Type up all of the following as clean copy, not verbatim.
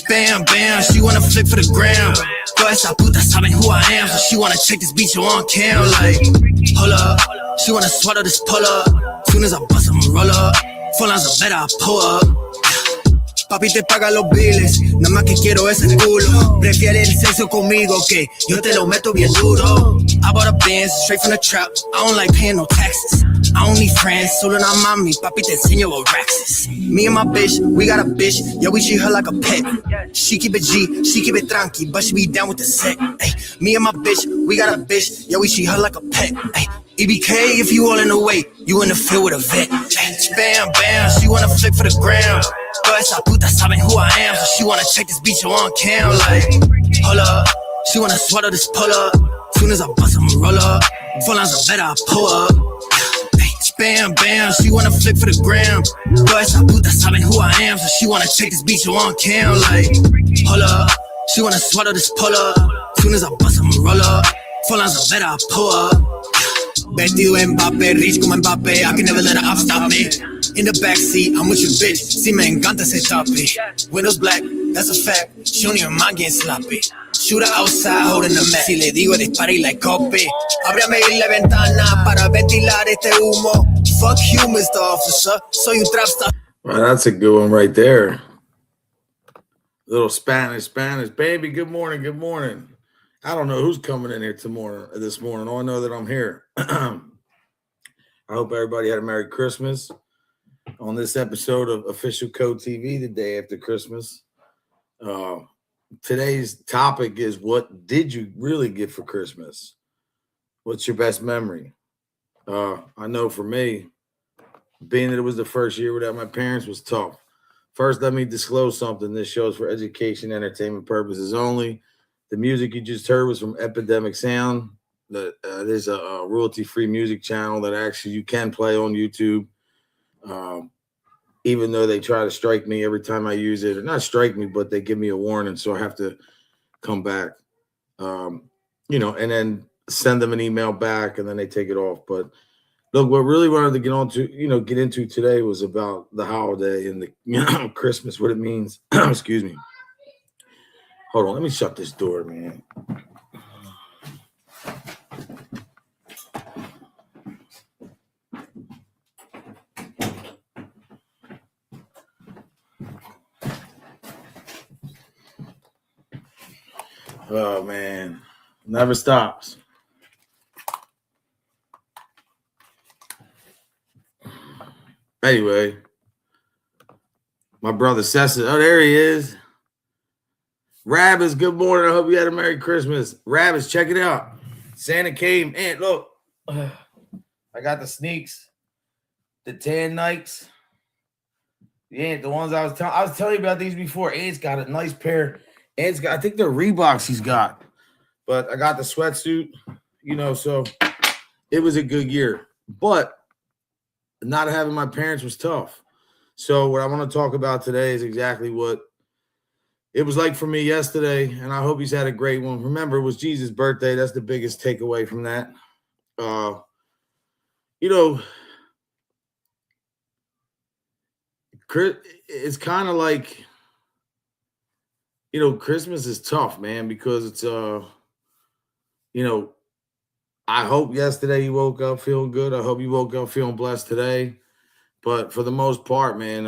Bam, bam, she wanna flick for the gram. Toda esa puta saben who I am, so she wanna check this beat on cam. Like, hold up, she wanna swallow this pull up. Soon as I bust, I'ma roll up. Full lines of better, I pull up. Papi te paga los biles, nada más que quiero ese culo. Prefiere el sexo conmigo que yo te lo meto bien duro. I bought a Benz straight from the trap, I don't like paying no taxes. I don't need friends, solo una mami, papi te enseño what racks is. Me and my bitch, we got a bitch, yeah we treat her like a pet. She keep it G, she keep it tranqui, but she be down with the set. Ay, me and my bitch, we got a bitch, yeah we treat her like a pet. Ay, EBK if you all in the way, you in the field with a vet. Bam, bam, she wanna flick for the gram. Toda esa puta saben who I am, so she wanna check this beat on cam. Like, hold up, she wanna swallow this pull up. Soon as I bust, I'ma roll up. Full lines of better, I pull up. Bam, bam, she wanna flick for the gram. Toda esa puta saben who I am, so she wanna check this beat on cam. Like, hold up, she wanna swallow this pull up. Soon as I bust, I'ma roll up. Full lines of better, I pull up. Vestido Mbappé, rich como Mbappé, I can never let her off stop me. In the backseat, I'm with your bitch, si me encanta ese topic. Windows black, that's a fact, she don't even mind getting sloppy. Shooter outside, holding the mat, si le digo dispara y like copy. Ábrame la ventana para ventilar este humo. Fuck you, Mr. Officer, soy un trap star. Well, that's a good one right there. Little Spanish, baby, good morning, good morning. I don't know who's coming in here this morning. All I know that I'm here. I hope everybody had a Merry Christmas on this episode of Official Code TV, the day after Christmas. Today's topic is, what did you really get for Christmas? What's your best memory? I know for me, being that it was the first year without my parents was tough. First, let me disclose something. This show is for education, entertainment purposes only. The music you just heard was from Epidemic Sound. There's a royalty-free music channel that actually you can play on YouTube. Even though they try to strike me every time I use it, or not strike me, but they give me a warning, so I have to come back, and then send them an email back, and then they take it off. But look, what really wanted to get into today was about the holiday and the Christmas, what it means. Excuse me. Hold on, let me shut this door, man. Oh, man. Never stops. Anyway, my brother Cessa. Oh, there he is. Rabbis, good morning. I hope you had a Merry Christmas. Rabbis, check it out. Santa came. And look, I got the sneaks, the tan Nikes. Yeah, the ones I was telling you about these before. Ant's got a nice pair. Ant's got, I think they're Reeboks he's got. But I got the sweatsuit, so it was a good year. But not having my parents was tough. So what I want to talk about today is exactly what it was like for me yesterday, and I hope he's had a great one. Remember, it was Jesus' birthday. That's the biggest takeaway from that. It's kind of like, Christmas is tough, man, because it's, I hope yesterday you woke up feeling good. I hope you woke up feeling blessed today. But for the most part, man,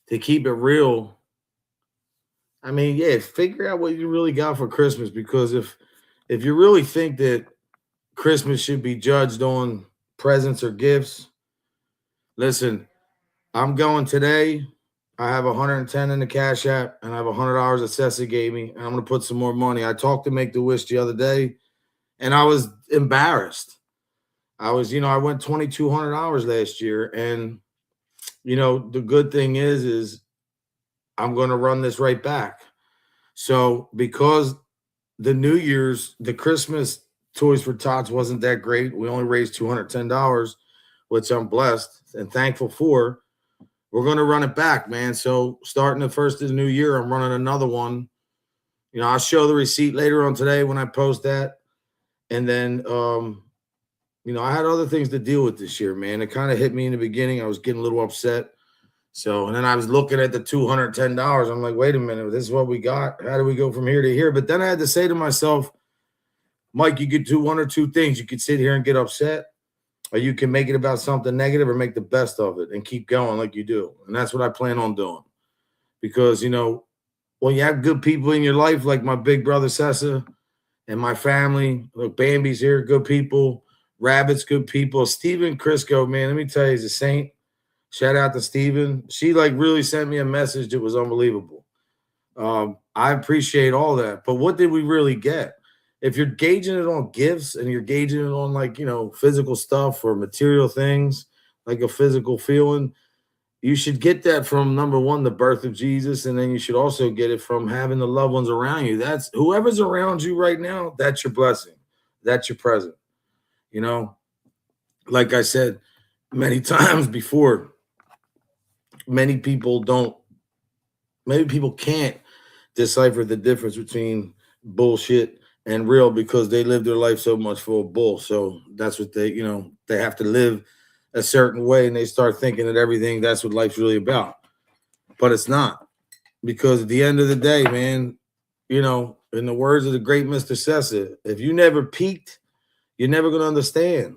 to keep it real, I mean, yeah, figure out what you really got for Christmas, because if you really think that Christmas should be judged on presents or gifts, listen, I'm going today. I have 110 in the Cash App, and I have $100 that Cessa gave me, and I'm going to put some more money. I talked to Make-the-Wish the other day, and I was embarrassed. I went $2,200 last year, and, the good thing is I'm going to run this right back. So because the Christmas Toys for Tots wasn't that great, we only raised $210, which I'm blessed and thankful for. We're going to run it back, man. So starting the first of the new year, I'm running another one. I'll show the receipt later on today when I post that. And then, I had other things to deal with this year, man. It kind of hit me in the beginning. I was getting a little upset. So, and then I was looking at the $210. I'm like, wait a minute, this is what we got. How do we go from here to here? But then I had to say to myself, Mike, you could do one or two things. You could sit here and get upset, or you can make it about something negative or make the best of it and keep going like you do. And that's what I plan on doing. Because, you know, when you have good people in your life, like my big brother Sessa and my family, look, Bambi's here, good people. Rabbit's good people. Steven Crisco, man, let me tell you, he's a saint. Shout out to Steven. She like really sent me a message that was unbelievable. I appreciate all that. But what did we really get? If you're gauging it on gifts and you're gauging it on like, you know, physical stuff or material things, like a physical feeling, you should get that from number one, the birth of Jesus. And then you should also get it from having the loved ones around you. That's whoever's around you right now, that's your blessing. That's your present. You know, like I said many times before, many people can't decipher the difference between bullshit and real because they live their life so much full of bull. So that's what they, you know, they have to live a certain way and they start thinking that everything, that's what life's really about. But it's not, because at the end of the day, man, you know, in the words of the great Mr. Sessa, if you never peaked, you're never going to understand.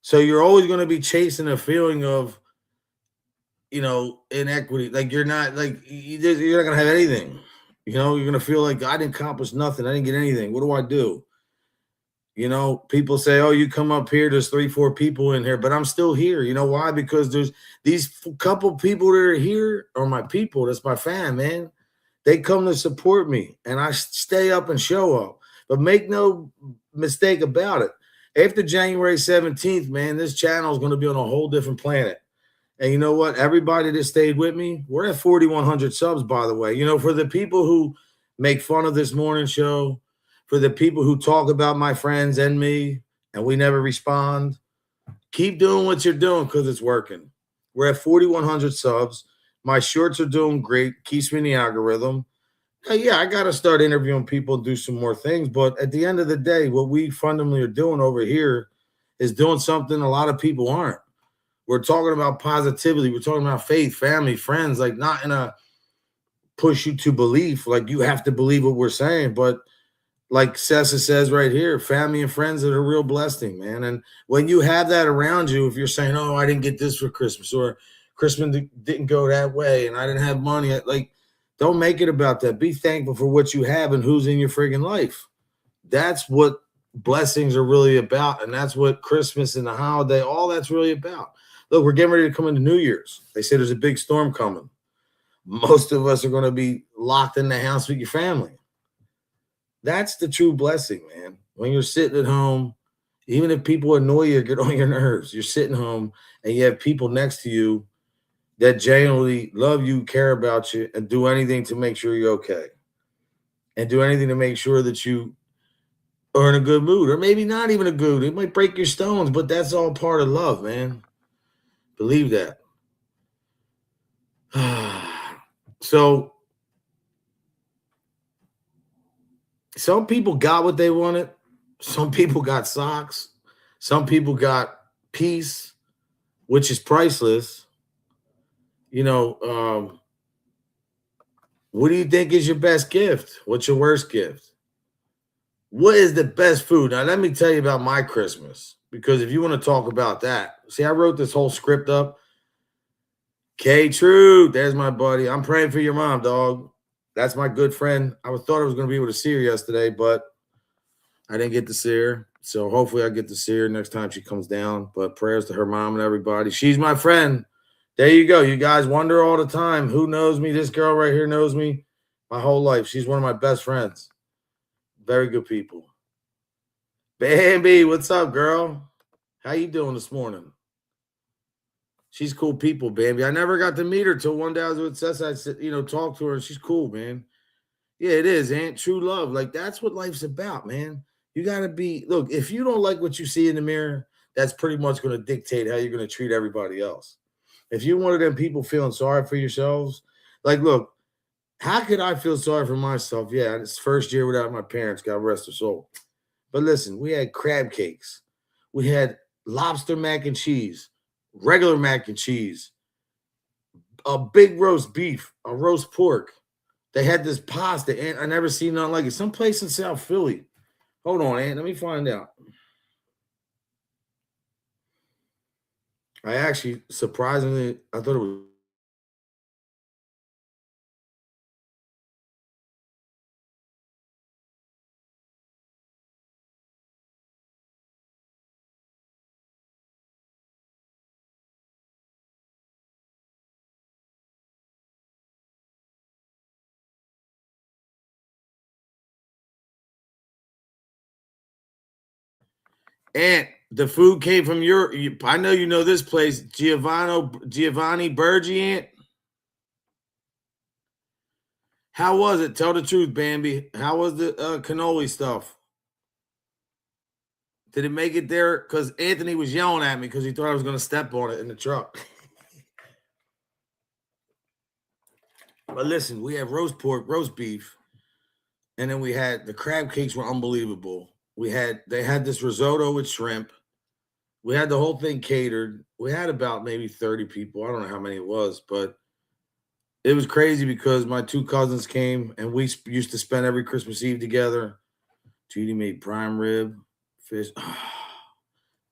So you're always going to be chasing a feeling of, you know, inequity. Like you're not like, you're not going to have anything. You know, you're going to feel like I didn't accomplish nothing. I didn't get anything. What do I do? You know, people say, oh, you come up here, there's 3-4 people in here, but I'm still here. You know why? Because there's these couple people that are here are my people. That's my fam, man. They come to support me and I stay up and show up. But make no mistake about it. After January 17th, man, this channel is going to be on a whole different planet. And you know what? Everybody that stayed with me, we're at 4,100 subs, by the way. You know, for the people who make fun of this morning show, for the people who talk about my friends and me, and we never respond, keep doing what you're doing because it's working. We're at 4,100 subs. My shorts are doing great. Keeps me in the algorithm. Yeah, I got to start interviewing people and do some more things. But at the end of the day, what we fundamentally are doing over here is doing something a lot of people aren't. We're talking about positivity. We're talking about faith, family, friends, like not in a push you to belief, like you have to believe what we're saying. But like Sessa says right here, family and friends are a real blessing, man. And when you have that around you, if you're saying, oh, I didn't get this for Christmas, or Christmas didn't go that way, and I didn't have money, like, don't make it about that. Be thankful for what you have and who's in your friggin' life. That's what blessings are really about. And that's what Christmas and the holiday, all that's really about. Look, we're getting ready to come into New Year's. They say there's a big storm coming. Most of us are going to be locked in the house with your family. That's the true blessing, man. When you're sitting at home, even if people annoy you or get on your nerves, you're sitting home and you have people next to you that genuinely love you, care about you, and do anything to make sure you're okay. And do anything to make sure that you are in a good mood, or maybe not even a good. It might break your stones, but that's all part of love, man. Believe that. So some people got what they wanted. Some people got socks. Some people got peace, which is priceless. You know, what do you think is your best gift? What's your worst gift? What is the best food? Now, let me tell you about my Christmas, because if you want to talk about that, see, I wrote this whole script up. K-True, there's my buddy. I'm praying for your mom, dog. That's my good friend. I thought I was going to be able to see her yesterday, but I didn't get to see her. So hopefully I get to see her next time she comes down. But prayers to her mom and everybody. She's my friend. There you go. You guys wonder all the time, who knows me? This girl right here knows me my whole life. She's one of my best friends. Very good people. Bambi, what's up, girl? How you doing this morning? She's cool people, Bambi. I never got to meet her till one day I was with Sessa. I said, you know, talk to her, and she's cool, man. Yeah, it is, Aunt. True love. Like, that's what life's about, man. You got to be, look, if you don't like what you see in the mirror, that's pretty much going to dictate how you're going to treat everybody else. If you're one of them people feeling sorry for yourselves, like, look, how could I feel sorry for myself? Yeah, it's first year without my parents, God rest their soul. But listen, we had crab cakes. We had lobster mac and cheese, regular mac and cheese, a big roast beef, a roast pork. They had this pasta, and I never seen nothing like it. Someplace in South Philly. Hold on, Aunt. Let me find out. I actually, surprisingly, I thought it was. And the food came from I know you know this place, Giovanni Bergi, Aunt. How was it? Tell the truth, Bambi. How was the cannoli stuff? Did it make it there? Because Anthony was yelling at me because he thought I was going to step on it in the truck. But listen, we have roast pork, roast beef, and then we had the crab cakes were unbelievable. They had this risotto with shrimp. We had the whole thing catered. We had about maybe 30 people. I don't know how many it was, but it was crazy because my two cousins came and we used to spend every Christmas Eve together. Judy made prime rib, fish. Oh,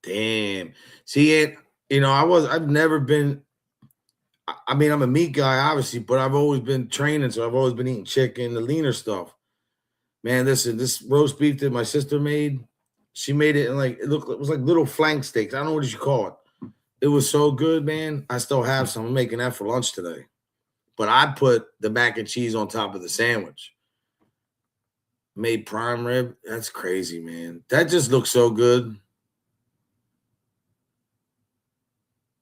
damn. See it, I've never been. I mean, I'm a meat guy, obviously, but I've always been training, so I've always been eating chicken, the leaner stuff. Man, listen, this roast beef that my sister made, she made it in it was like little flank steaks. I don't know what you call it. It was so good, man. I still have some. I'm making that for lunch today. But I put the mac and cheese on top of the sandwich. Made prime rib. That's crazy, man. That just looks so good.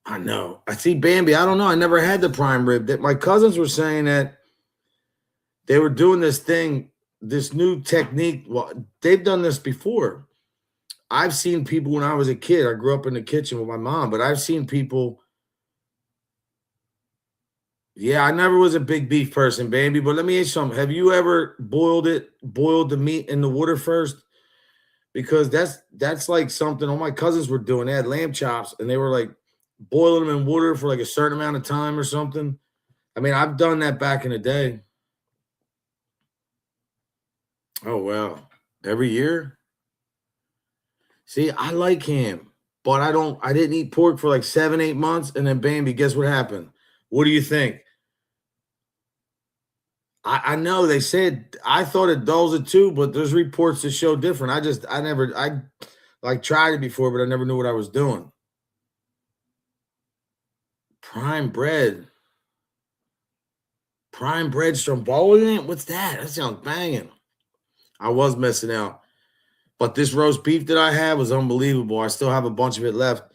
I know. I see Bambi. I don't know. I never had the prime rib. That my cousins were saying that they were doing this thing, this new technique. Well, they've done this before. I've seen people when I was a kid. I grew up in the kitchen with my mom, but I've seen people. Yeah, I never was a big beef person, Bambi, but let me ask you something. Have you ever boiled the meat in the water first? Because that's like something all my cousins were doing. They had lamb chops and they were like boiling them in water for like a certain amount of time or something. I mean, I've done that back in the day. Oh, wow. Every year? See, I like ham, but I didn't eat pork for like 7-8 months. And then Bambi, guess what happened? What do you think? I know they said I thought it dulls it too, but there's reports that show different. I tried it before, but I never knew what I was doing. Prime bread stromboli. What's that? That sounds banging. I was missing out, but this roast beef that I had was unbelievable. I still have a bunch of it left.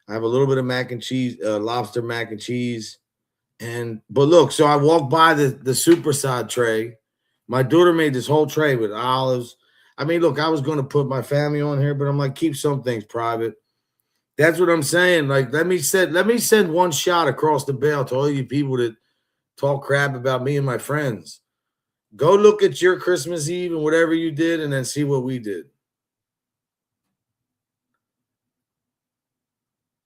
I have a little bit of mac and cheese, lobster mac and cheese. But look, so I walked by the super side tray. My daughter made this whole tray with olives. I mean, look, I was going to put my family on here, but I'm like, keep some things private. That's what I'm saying. Like, let me send one shot across the bell to all you people that talk crap about me and my friends. Go look at your Christmas Eve and whatever you did, and then see what we did.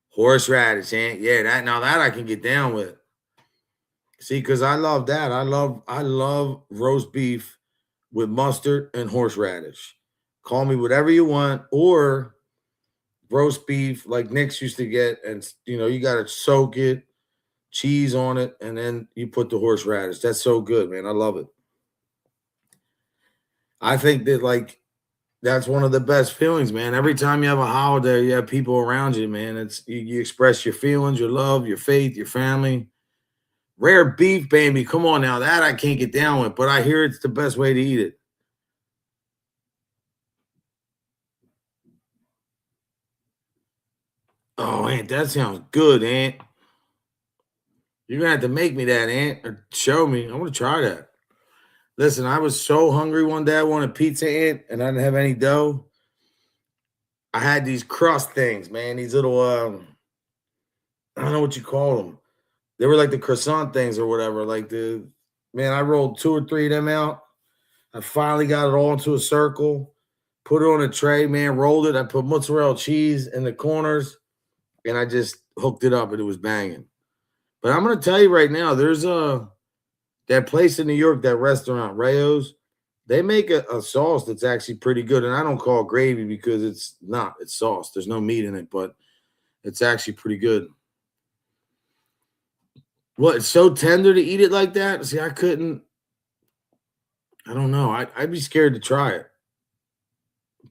Horseradish, yeah, that I can get down with. See, because I love that. I love roast beef with mustard and horseradish. Call me whatever you want, or roast beef like Nick's used to get, and you got to soak it, cheese on it, and then you put the horseradish. That's so good, man. I love it. I think that that's one of the best feelings, man. Every time you have a holiday, you have people around you, man. It's you express your feelings, your love, your faith, your family. Rare beef, baby. Come on now. That I can't get down with, but I hear it's the best way to eat it. Oh, Aunt, that sounds good, Aunt. You're going to have to make me that, Aunt, or show me. I want to try that. Listen, I was so hungry one day. I wanted pizza, Aunt, and I didn't have any dough. I had these crust things, man. These little, I don't know what you call them. They were like the croissant things or whatever. Man, I rolled 2 or 3 of them out. I finally got it all into a circle, put it on a tray, man, rolled it. I put mozzarella cheese in the corners, and I just hooked it up, and it was banging. But I'm gonna tell you right now, there's that place in New York, that restaurant, Rayo's. They make a sauce that's actually pretty good. And I don't call it gravy because it's not, it's sauce. There's no meat in it, but it's actually pretty good. What, it's so tender to eat it like that? See, I couldn't. I don't know. I'd be scared to try it.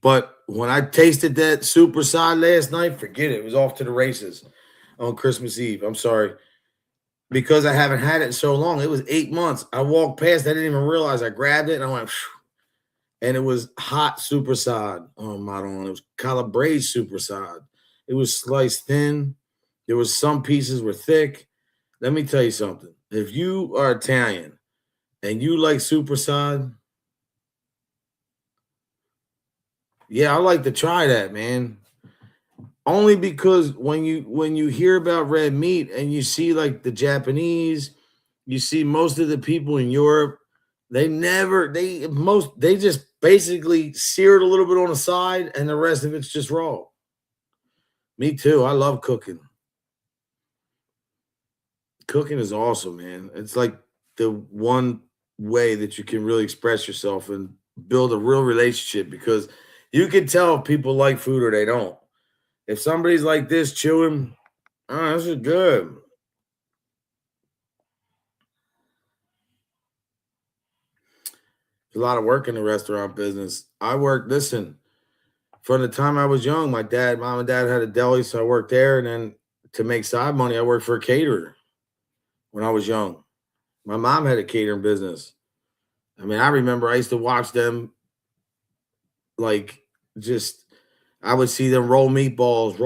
But when I tasted that superside last night, forget it. It was off to the races on Christmas Eve. I'm sorry. Because I haven't had it in so long. It was 8 months. I walked past, I didn't even realize. I grabbed it and I went, phew, and it was hot superside. Oh, Madon. It was Calabrese superside. It was sliced thin. There was some pieces were thick. Let me tell you something. If you are Italian and you like superside, yeah, I like to try that, man. Only because when you hear about red meat and you see like the Japanese, you see most of the people in Europe, they just basically sear it a little bit on the side and the rest of it's just raw. Me too. I love cooking. Cooking is awesome, man. It's like the one way that you can really express yourself and build a real relationship because you can tell if people like food or they don't. If somebody's like this chewing, oh, this is good. There's a lot of work in the restaurant business. I worked, listen, from the time I was young, mom and dad had a deli, so I worked there. And then to make side money, I worked for a caterer when I was young. My mom had a catering business. I mean, I remember I used to watch them like just I would see them roll meatballs,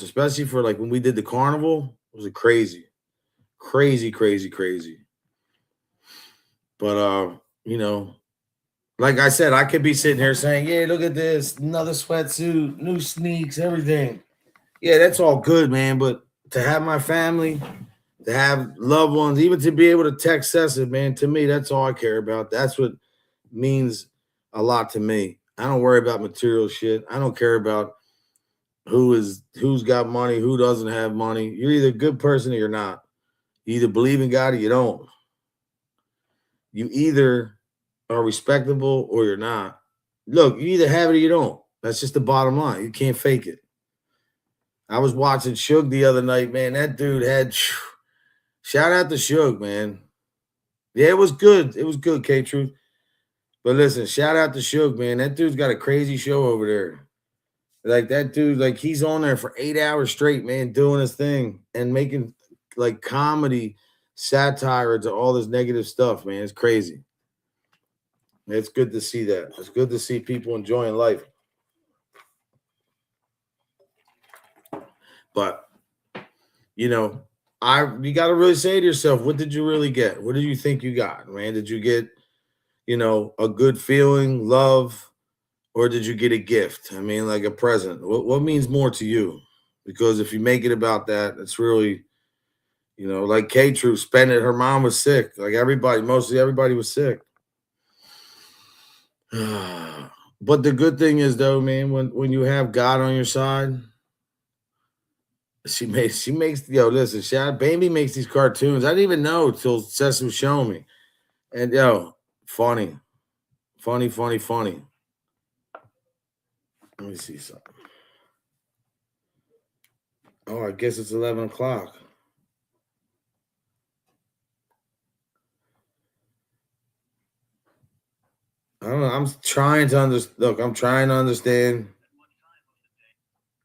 especially for like when we did the carnival. It was crazy. But like I said, I could be sitting here saying, yeah, look at this, another sweatsuit, new sneaks, everything. Yeah, that's all good, man. But to have my family, to have loved ones, even to be able to text Cessa, man, to me, that's all I care about. That's what means a lot to me. I don't worry about material shit. I don't care about who's got money, who doesn't have money. You're either a good person or you're not. You either believe in God or you don't. You either are respectable or you're not. Look, you either have it or you don't. That's just the bottom line. You can't fake it. I was watching Suge the other night, man. That dude had shout out to Suge, man. Yeah, it was good. It was good, K-Truth. But listen, shout out to Suge, man. That dude's got a crazy show over there. Like that dude, like he's on there for 8 hours straight, man, doing his thing and making like comedy satire to all this negative stuff, man. It's crazy. It's good to see that. It's good to see people enjoying life. But you got to really say to yourself, what did you really get? What did you think you got, man? Did you get, a good feeling, love, or did you get a gift? I mean, like a present. What means more to you? Because if you make it about that, it's really, like K-Truth spent it. Her mom was sick. Like mostly everybody was sick. But the good thing is, though, man, when you have God on your side, she makes listen, Baby makes these cartoons. I didn't even know till Cess was showing me. And funny. Let me see something. Oh, I guess it's 11 o'clock. I don't know. I'm trying to understand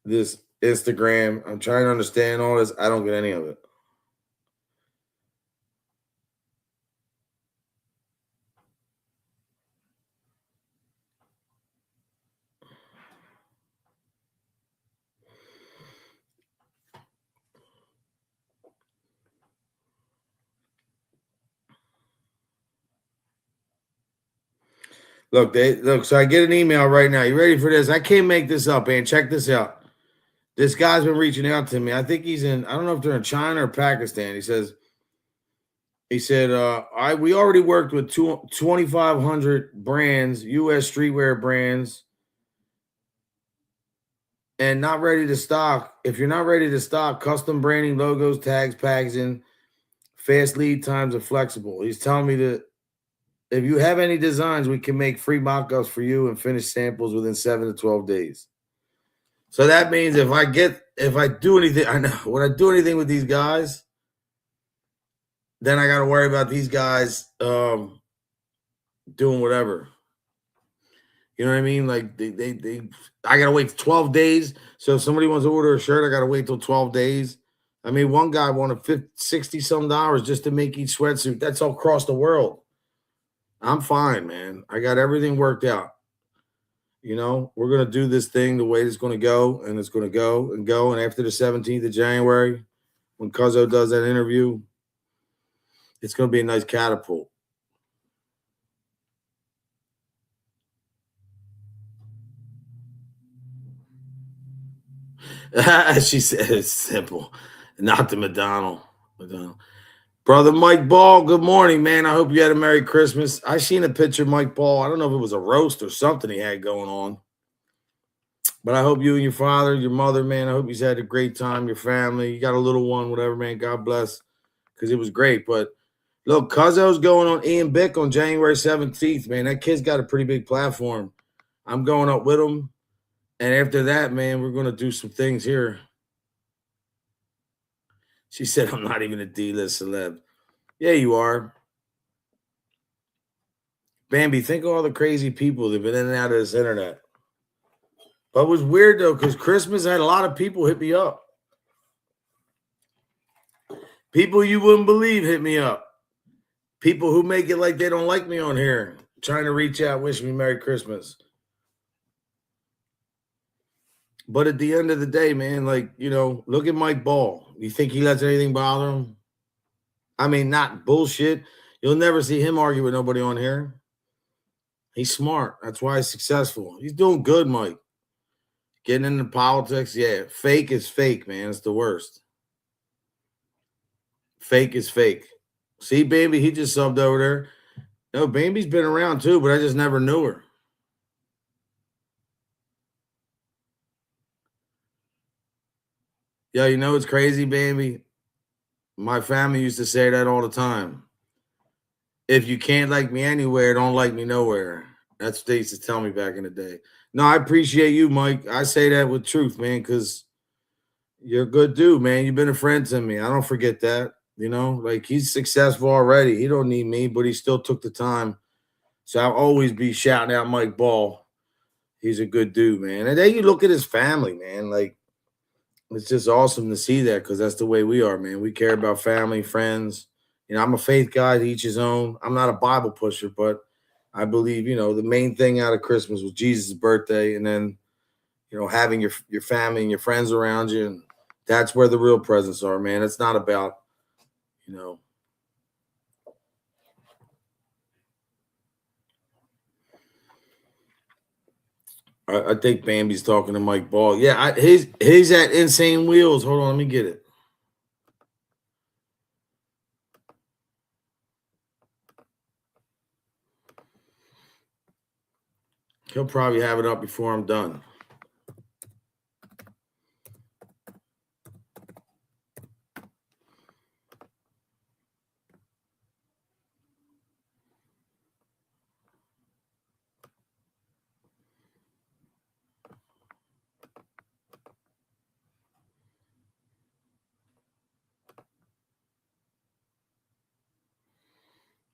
this Instagram. I'm trying to understand all this. I don't get any of it. Look, so I get an email right now. You ready for this? I can't make this up, man. Check this out. This guy's been reaching out to me. I think he's I don't know if they're in China or Pakistan. He said, we already worked with 2,500 brands, US streetwear brands. and not ready to stock. If you're not ready to stock, custom branding, logos, tags, packaging, fast lead times, are flexible. He's telling me that if you have any designs, we can make free mock-ups for you and finish samples within 7 to 12 days. So that means if I do anything, I know when I do anything with these guys, then I got to worry about these guys doing whatever. You know what I mean? Like I got to wait 12 days. So if somebody wants to order a shirt, I got to wait till 12 days. I mean, one guy wanted $60-some just to make each sweatsuit. That's all across the world. I'm fine, man. I got everything worked out. You know, we're going to do this thing the way it's going to go, and it's going to go and go. And after the 17th of January, when Cuzzo does that interview, it's going to be a nice catapult. She said it's simple. Not the McDonald. Brother Mike Ball, good morning, man. I hope you had a Merry Christmas. I seen a picture of Mike Ball. I don't know if it was a roast or something he had going on. But I hope you and your father, your mother, man, I hope you had a great time, your family. You got a little one, whatever, man. God bless, because it was great. But look, Cuzzo's going on Ian Bick on January 17th, man. That kid's got a pretty big platform. I'm going up with him. And after that, man, we're going to do some things here. She said, I'm not even a D-list celeb. Yeah, you are. Bambi, think of all the crazy people that have been in and out of this internet. But it was weird, though, because Christmas had a lot of people hit me up. People you wouldn't believe hit me up. People who make it like they don't like me on here, trying to reach out, wish me Merry Christmas. But at the end of the day, man, like, you know, look at Mike Ball. You think he lets anything bother him? I mean, not bullshit. You'll never see him argue with nobody on here. He's smart. That's why he's successful. He's doing good, Mike. Getting into politics, yeah. Fake is fake, man. It's the worst. Fake is fake. See, baby, he just subbed over there. No, Bambi's been around too, but I just never knew her. Yeah, you know it's crazy, Bambi? My family used to say that all the time. If you can't like me anywhere, don't like me nowhere. That's what they used to tell me back in the day. No, I appreciate you, Mike. I say that with truth, man, because you're a good dude, man. You've been a friend to me. I don't forget that. You know, like he's successful already. He don't need me, but he still took the time. So I'll always be shouting out Mike Ball. He's a good dude, man. And then you look at his family, man. Like, it's just awesome to see that because that's the way we are, man. We care about family, friends. You know, I'm a faith guy, to each his own. I'm not a Bible pusher, but I believe, you know, the main thing out of Christmas was Jesus' birthday, and then, you know, having your family and your friends around you. And that's where the real presents are, man. It's not about, you know. I think Bambi's talking to Mike Ball. Yeah, he's at Insane Wheels. Hold on, let me get it. He'll probably have it up before I'm done.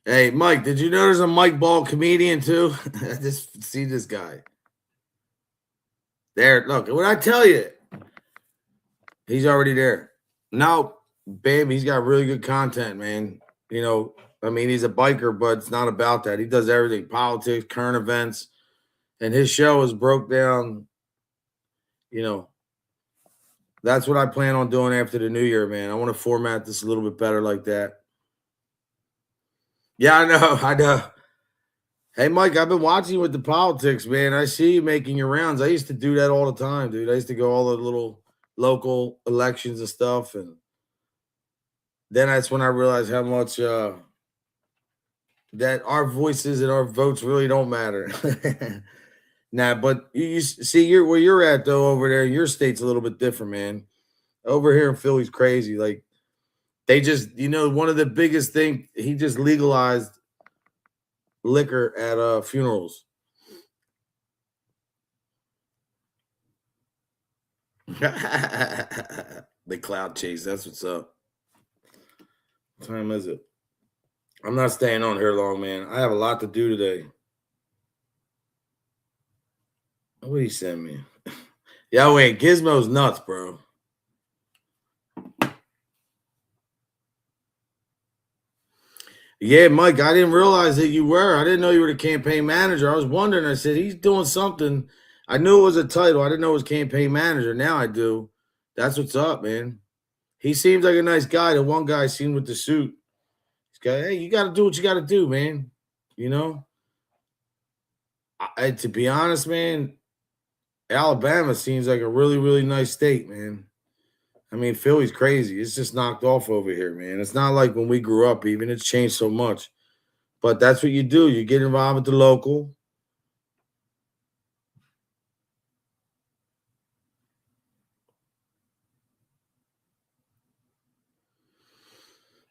Hey, Mike, did you know there's a Mike Ball comedian too? I just see this guy. There, look, what I tell you, he's already there. No, babe, he's got really good content, man. You know, I mean, he's a biker, but it's not about that. He does everything, politics, current events, and his show is broke down. You know, that's what I plan on doing after the new year, man. I want to format this a little bit better like that. Yeah, I know. Hey, Mike, I've been watching you with the politics, man. I see you making your rounds. I used to do that all the time, dude. I used to go all the little local elections and stuff. And then that's when I realized how much that our voices and our votes really don't matter. Nah, but you see, you're where you're at though over there. Your state's a little bit different, man. Over here in Philly's crazy. Like they just, one of the biggest thing he just legalized liquor at funerals. The cloud chase. That's what's up. What time is it? I'm not staying on here long, man. I have a lot to do today. What did he send me? Yeah, wait, Gizmo's nuts, bro. Yeah, Mike, I didn't realize that you were. I didn't know you were the campaign manager. I was wondering. I said, he's doing something. I knew it was a title. I didn't know it was campaign manager. Now I do. That's what's up, man. He seems like a nice guy. The one guy seen with the suit. He's got, hey, you got to do what you got to do, man. To be honest, man, Alabama seems like a really, really nice state, man. I mean, Philly's crazy. It's just knocked off over here, man. It's not like when we grew up, even. It's changed so much. But that's what you do. You get involved with the local.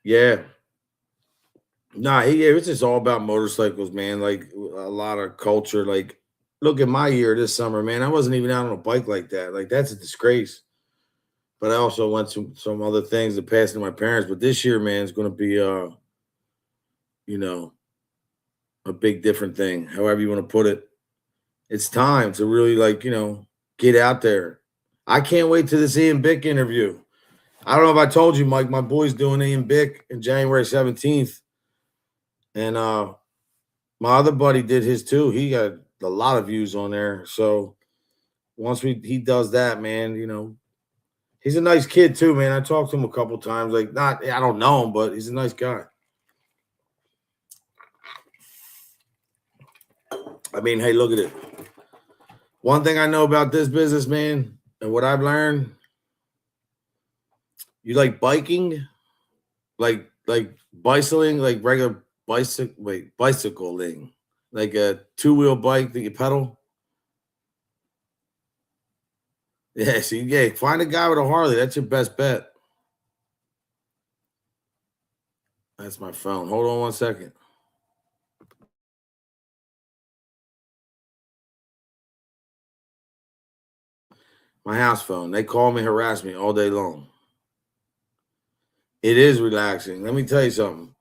Yeah. Nah, it's just all about motorcycles, man. Like a lot of culture. Like, look at my year this summer, man. I wasn't even out on a bike like that. Like, that's a disgrace. But I also went to some other things that passed to my parents. But this year, man, is going to be, a big different thing. However you want to put it. It's time to really, get out there. I can't wait to this Ian Bick interview. I don't know if I told you, Mike, my boy's doing Ian Bick in January 17th. And my other buddy did his too. He got a lot of views on there. So once he does that, man, he's a nice kid too, man. I talked to him a couple times. I don't know him, but he's a nice guy. I mean, hey, look at it. One thing I know about this business, man, and what I've learned, you like biking, like bicycling, like regular bicycling, like a two-wheel bike that you pedal. Yeah, see, find a guy with a Harley. That's your best bet. That's my phone. Hold on one second. My house phone. They call me, harass me all day long. It is relaxing. Let me tell you something.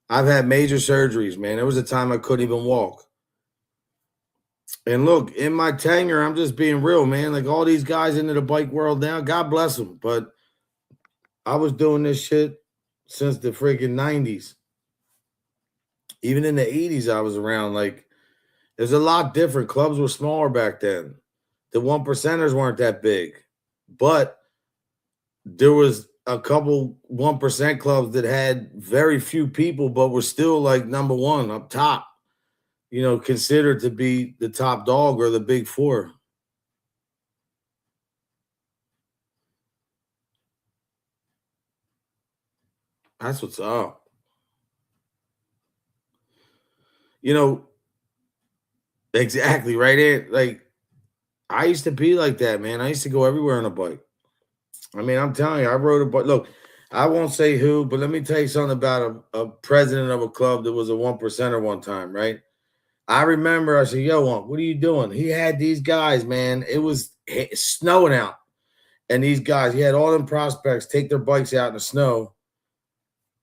I've had major surgeries, man. There was a time I couldn't even walk. And look, in my tenure, I'm just being real, man. Like all these guys into the bike world now, God bless them. But I was doing this shit since the freaking 90s. Even in the 80s, I was around. Like, there's a lot different. Clubs were smaller back then. The 1%ers weren't that big. But there was a couple 1% clubs that had very few people, but were still like number one up top, considered to be the top dog or the big four. That's what's up. Exactly, right? Like, I used to be like that, man. I used to go everywhere on a bike. I mean, I'm telling you, I rode a bike. Look, I won't say who, but let me tell you something about a president of a club that was a 1%er one time, right? I remember I said, yo, what are you doing? He had these guys, man. It was snowing out. And these guys, he had all them prospects take their bikes out in the snow.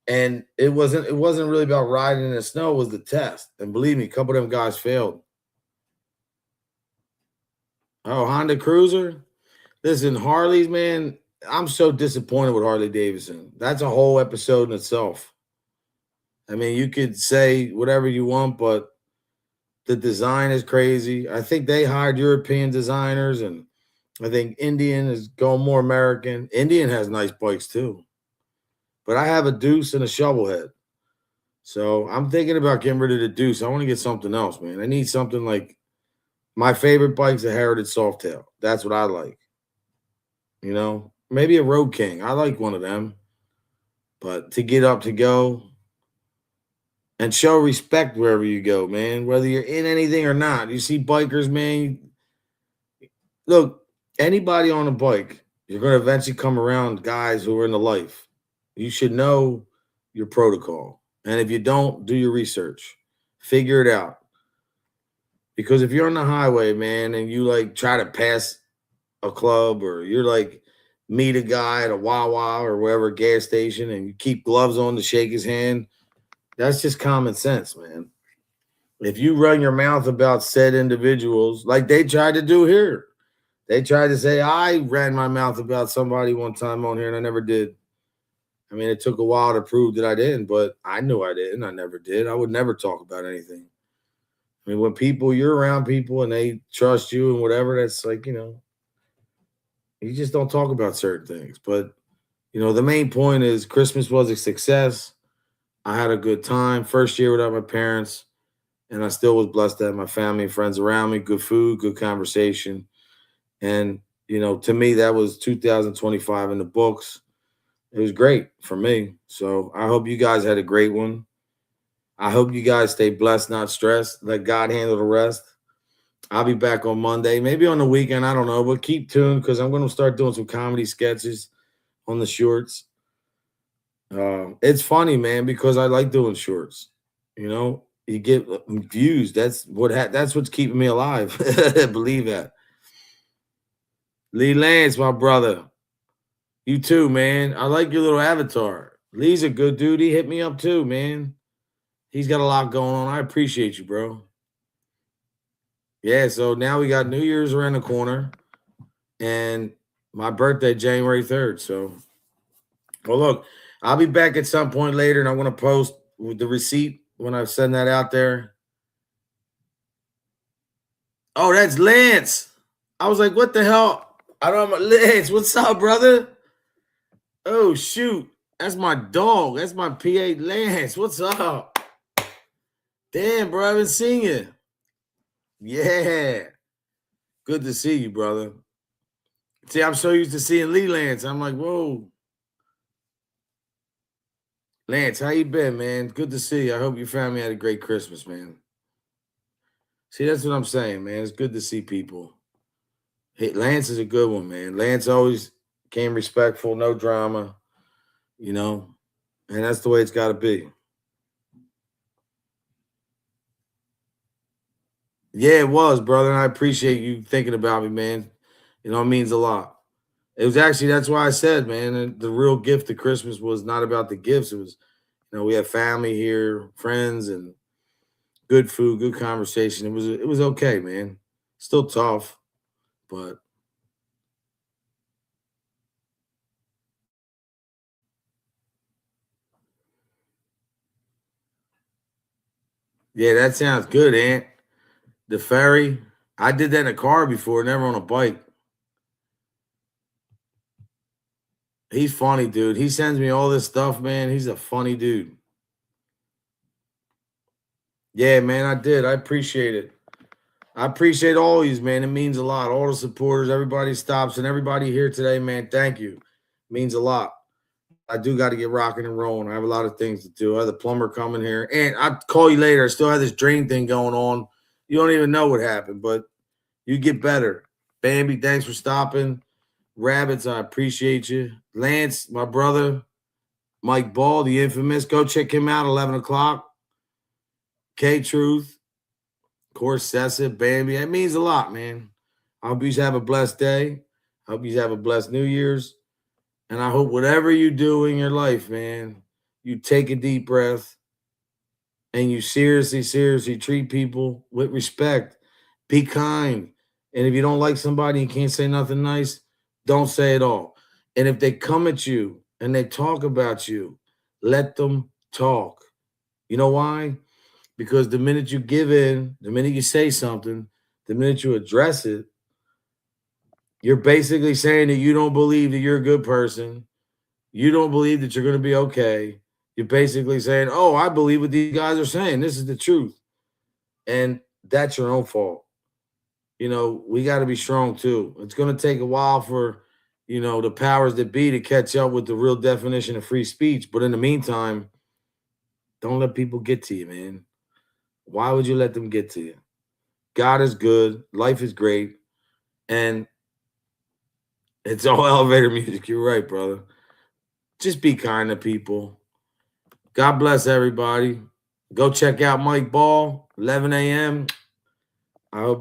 And it wasn't really about riding in the snow, it was the test. And believe me, a couple of them guys failed. Oh, Honda Cruiser? Listen, Harleys, man, I'm so disappointed with Harley Davidson. That's a whole episode in itself. I mean, you could say whatever you want, but the design is crazy. I think they hired European designers, and I think Indian is going more American. Indian has nice bikes too. But I have a Deuce and a Shovelhead. So I'm thinking about getting rid of the Deuce. I want to get something else, man. I need something like my favorite bike's a Heritage Softail. That's what I like. Maybe a Road King. I like one of them. But to get up to go and show respect wherever you go, man, whether you're in anything or not. You see bikers, man. Look, anybody on a bike, you're going to eventually come around guys who are in the life. You should know your protocol. And if you don't, do your research. Figure it out. Because if you're on the highway, man, and you like try to pass a club or you're like meet a guy at a Wawa or wherever gas station and you keep gloves on to shake his hand, that's just common sense, man. If you run your mouth about said individuals, like they tried to do here, they tried to say I ran my mouth about somebody one time on here and I never did. I mean, it took a while to prove that I didn't, but I knew I didn't. I never did. I would never talk about anything. I mean, when you're around people and they trust you and whatever, that's like, you just don't talk about certain things. But, the main point is Christmas was a success. I had a good time. First year without my parents, and I still was blessed to have my family and friends around me, good food, good conversation. And, to me, that was 2025 in the books. It was great for me. So I hope you guys had a great one. I hope you guys stay blessed, not stressed. Let God handle the rest. I'll be back on Monday, maybe on the weekend. I don't know, but keep tuned because I'm going to start doing some comedy sketches on the shorts. It's funny, man, because I like doing shorts. You get views. That's what's keeping me alive. Believe that. Lee Lance, my brother. You too, man. I like your little avatar. Lee's a good dude. He hit me up too, man. He's got a lot going on. I appreciate you, bro. Yeah, so now we got New Year's around the corner and my birthday, January 3rd. So, well, look, I'll be back at some point later and I'm going to post with the receipt when I send that out there. Oh, that's Lance. I was like, what the hell? I don't know. Lance, what's up, brother? Oh, shoot. That's my dog. That's my PA, Lance. What's up? Damn, bro, I haven't seen you. Yeah. Good to see you, brother. See, I'm so used to seeing Lee Lance. I'm like, whoa. Lance, how you been, man? Good to see you. I hope your family had a great Christmas, man. See, that's what I'm saying, man. It's good to see people. Hey, Lance is a good one, man. Lance always came respectful, no drama, and that's the way it's got to be. Yeah, it was, brother. And I appreciate you thinking about me, man. It means a lot. It was actually, that's why I said, man, the real gift of Christmas was not about the gifts. It was, we have family here, friends, and good food, good conversation. It was okay, man. Still tough, but yeah, that sounds good, Ant. The ferry. I did that in a car before, never on a bike. He's funny, dude. He sends me all this stuff, man. He's a funny dude. Yeah, man, I did. I appreciate it. I appreciate all these, man. It means a lot. All the supporters, everybody stops, and everybody here today, man. Thank you. It means a lot. I do got to get rocking and rolling. I have a lot of things to do. I have the plumber coming here, and I'll call you later. I still have this drain thing going on. You don't even know what happened, but you get better. Bambi, thanks for stopping. Rabbits, I appreciate you. Lance, my brother. Mike Ball, the infamous. Go check him out, 11 o'clock. K-Truth. Corsessa, Bambi. That means a lot, man. I hope you have a blessed day. I hope you have a blessed New Year's. And I hope whatever you do in your life, man, you take a deep breath and you seriously, seriously treat people with respect. Be kind. And if you don't like somebody and can't say nothing nice, don't say it all. And if they come at you and they talk about you, let them talk. You know why? Because the minute you give in, the minute you say something, the minute you address it, you're basically saying that you don't believe that you're a good person. You don't believe that you're going to be okay. You're basically saying, oh, I believe what these guys are saying. This is the truth. And that's your own fault. We got to be strong too. It's going to take a while for, the powers that be to catch up with the real definition of free speech. But in the meantime, Don't let people get to you, man. Why would you let them get to you? God is good. Life is great. And it's all elevator music. You're right, brother. Just be kind to people. God bless everybody. Go check out Mike Ball, 11 a.m. I hope